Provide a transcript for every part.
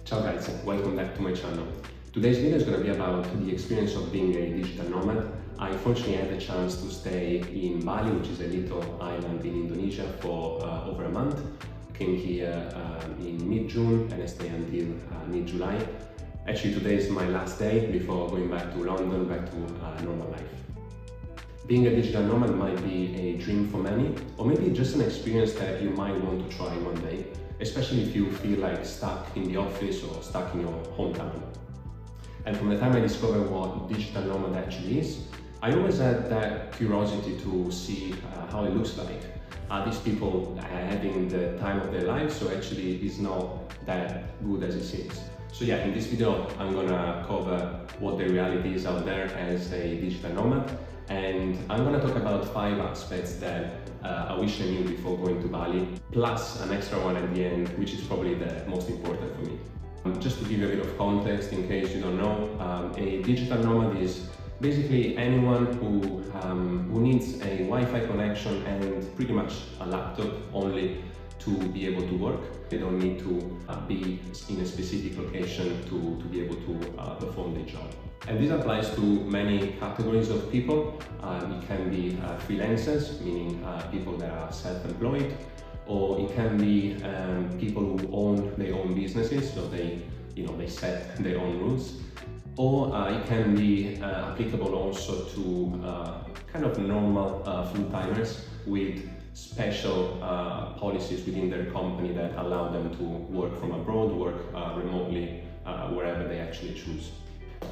Ciao guys, welcome back to my channel. Today's video is going to be about the experience of being a digital nomad. I fortunately had the chance to stay in Bali, which is a little island in Indonesia, for over a month. Came here in mid-June and I stayed until mid-July. Actually, today is my last day before going back to London, back to normal life. Being a digital nomad might be a dream for many, or maybe just an experience that you might want to try one day, especially if you feel like stuck in the office or stuck in your hometown. And from the time I discovered what digital nomad actually is, I always had that curiosity to see how it looks like. Are these people having the time of their lives, so actually it's not that good as it seems? So yeah, in this video I'm gonna cover what the reality is out there as a digital nomad, and I'm gonna talk about 5 aspects that I wish I knew before going to Bali, plus an extra one at the end, which is probably the most important for me. Just to give you a bit of context in case you don't know, a digital nomad is basically anyone who needs a Wi-Fi connection and pretty much a laptop only to be able to work. They don't need to be in a specific location to be able to perform their job. And this applies to many categories of people. It can be freelancers, meaning people that are self-employed, or it can be people who own their own businesses, so they set their own rules. Or it can be applicable also to kind of normal full-timers with special policies within their company that allow them to work from abroad, work remotely, wherever they actually choose.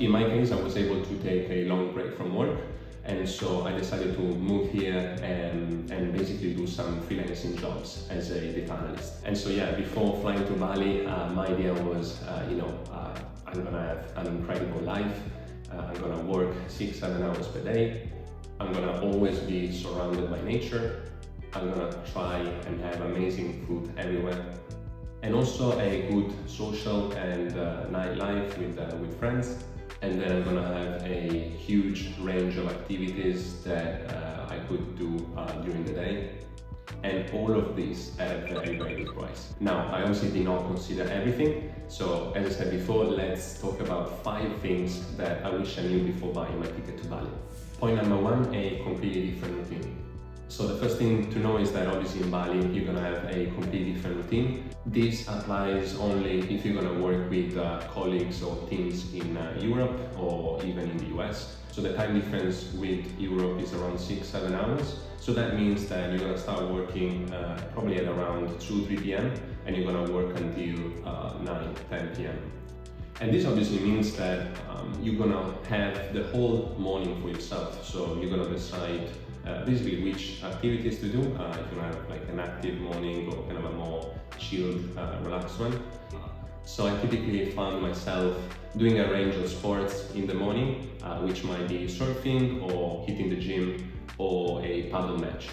In my case, I was able to take a long break from work, and so I decided to move here and basically do some freelancing jobs as a data analyst. And so yeah, before flying to Bali, my idea was, I'm gonna have an incredible life. I'm gonna work 6-7 hours per day. I'm gonna always be surrounded by nature. I'm gonna try and have amazing food everywhere, and also a good social and nightlife with friends. And then I'm gonna have a huge range of activities that I could do during the day. And all of this at a very, very good price. Now, I obviously did not consider everything. So as I said before, let's talk about 5 things that I wish I knew before buying my ticket to Bali. Point number 1, a completely different routine. So the first thing to know is that obviously in Bali, you're gonna have a completely different routine. This applies only if you're gonna work with colleagues or teams in Europe or even in the US. So the time difference with Europe is around 6-7 hours. So that means that you're gonna start working probably at around 2-3 p.m. and you're gonna work until 9-10 p.m. And this obviously means that you're gonna have the whole morning for yourself. So you're gonna decide basically which activities to do, if you have like an active morning or kind of a more chilled, relaxed one. So I typically found myself doing a range of sports in the morning, which might be surfing or hitting the gym or a paddle match.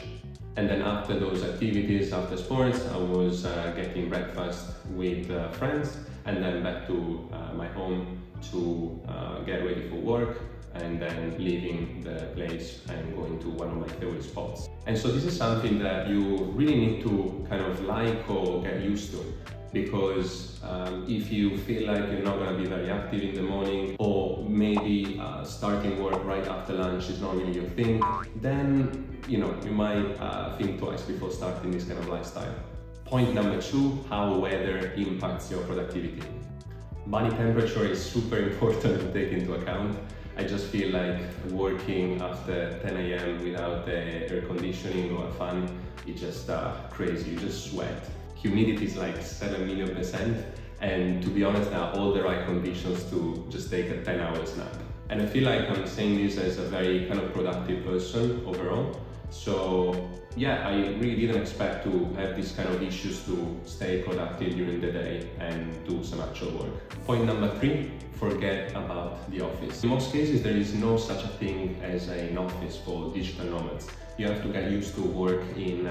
And then after those activities, after sports, I was getting breakfast with friends, and then back to my home to get ready for work, and then leaving the place and going to one of my favorite spots. And so this is something that you really need to kind of like or get used to, because if you feel like you're not going to be very active in the morning, or maybe starting work right after lunch is not really your thing, then you might think twice before starting this kind of lifestyle. Point number 2, how weather impacts your productivity. Body temperature is super important to take into account. I just feel like working after 10 a.m. without air conditioning or a fan, it's just crazy, you just sweat. Humidity is like 7 million%, and to be honest, there are all the right conditions to just take a 10-hour nap. And I feel like I'm saying this as a very kind of productive person overall. So yeah, I really didn't expect to have these kind of issues to stay productive during the day and do some actual work. Point number 3, forget about the office. In most cases, there is no such a thing as an office for digital nomads. You have to get used to work in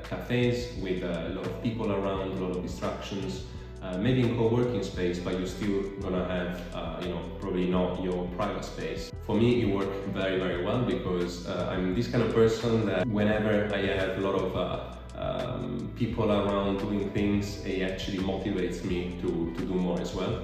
cafes with a lot of people around, a lot of distractions, maybe in co-working space, but you're still gonna have, probably not your private space. For me, it worked very, very well because I'm this kind of person that whenever I have a lot of people around doing things, it actually motivates me to do more as well.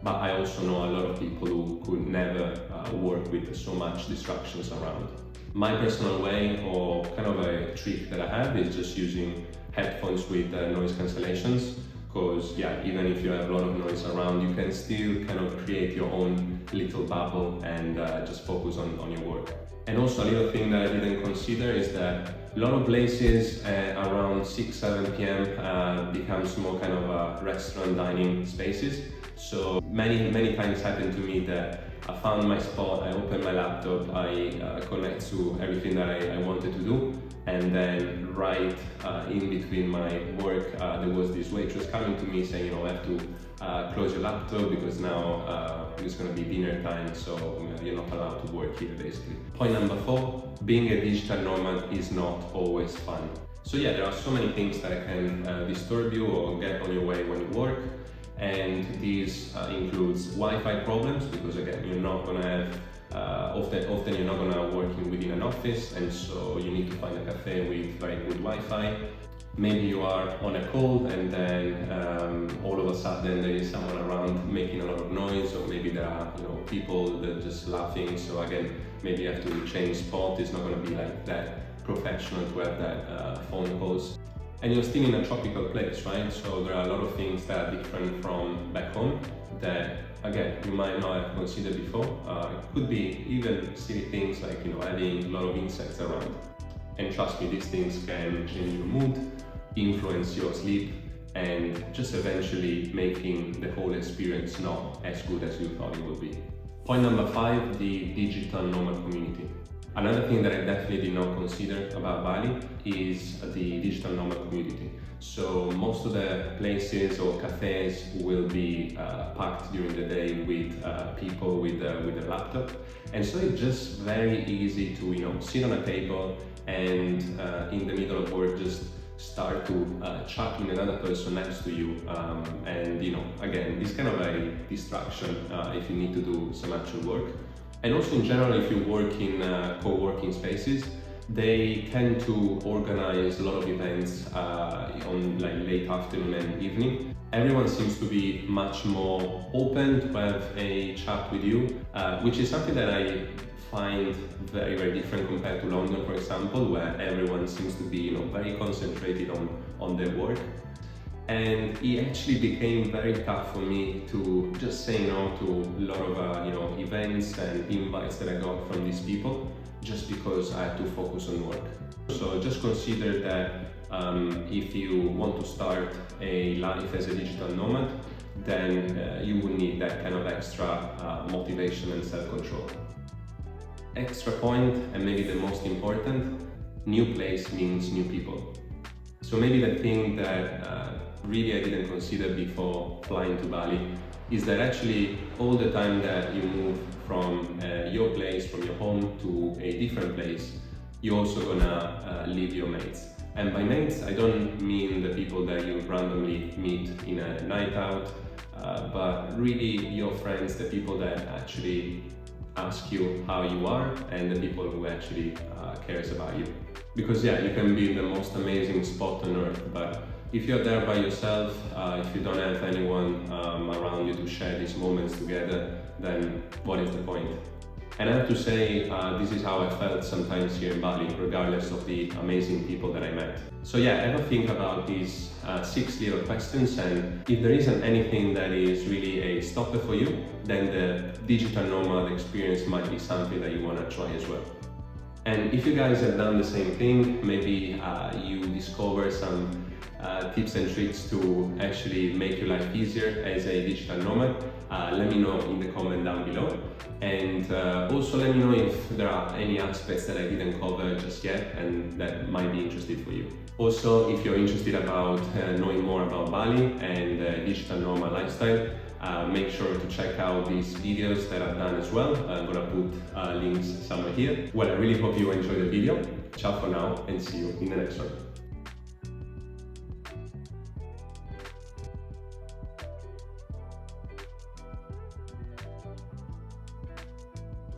But I also know a lot of people who could never work with so much distractions around. My personal way, or kind of a trick that I have, is just using headphones with noise cancellations. Because yeah, even if you have a lot of noise around, you can still kind of create your own little bubble and just focus on your work. And also a little thing that I didn't consider is that a lot of places around 6-7 p.m. becomes more kind of restaurant dining spaces. So many times happened to me that I found my spot, I open my laptop, I connect to everything that I wanted to do, and then right in between my work there was this waitress coming to me saying, you know, I have to close your laptop because now it's going to be dinner time, so you're not allowed to work here basically. Point number 4, being a digital nomad is not always fun. So yeah, there are so many things that can disturb you or get on your way when you work. And this includes Wi-Fi problems, because again, you're not going to have, often you're not going to work within an office, and so you need to find a cafe with very good Wi-Fi. Maybe you are on a call and then all of a sudden there is someone around making a lot of noise, or maybe there are people that are just laughing, so again, maybe you have to change spot. It's not going to be like that professional to have that phone calls. And you're still in a tropical place, right? So there are a lot of things that are different from back home that, again, you might not have considered before. It could be even silly things like, having a lot of insects around. And trust me, these things can change your mood, influence your sleep, and just eventually making the whole experience not as good as you thought it would be. Point number 5, the digital nomad community. Another thing that I definitely did not consider about Bali is the digital nomad community. So most of the places or cafes will be packed during the day with people with a laptop, and so it's just very easy to sit on a table and in the middle of work just start to chat with another person next to you, and again, this kind of a distraction if you need to do some actual work. And also in general, if you work in co-working spaces, they tend to organize a lot of events on late afternoon and evening. Everyone seems to be much more open to have a chat with you, which is something that I find very, very different compared to London, for example, where everyone seems to be very concentrated on their work. And it actually became very tough for me to just say no to a lot of events and invites that I got from these people, just because I had to focus on work. So just consider that if you want to start a life as a digital nomad, then you will need that kind of extra motivation and self-control. Extra point, and maybe the most important, new place means new people. So maybe the thing that really I didn't consider before flying to Bali is that actually all the time that you move from your place, from your home to a different place, you're also gonna leave your mates. And by mates, I don't mean the people that you randomly meet in a night out, but really your friends, the people that actually ask you how you are, and the people who actually cares about you. Because yeah, you can be in the most amazing spot on earth, but if you're there by yourself, if you don't have anyone around you to share these moments together, then what is the point? And I have to say, this is how I felt sometimes here in Bali, regardless of the amazing people that I met. So yeah, ever think about these 6 little questions, and if there isn't anything that is really a stopper for you, then the digital nomad experience might be something that you want to try as well. And if you guys have done the same thing, maybe you discover some tips and tricks to actually make your life easier as a digital nomad, let me know in the comment down below. And also let me know if there are any aspects that I didn't cover just yet and that might be interesting for you. Also, if you're interested about knowing more about Bali and digital nomad lifestyle, make sure to check out these videos that I've done as well. I'm gonna put links somewhere here. Well, I really hope you enjoyed the video. Ciao for now, and see you in the next one.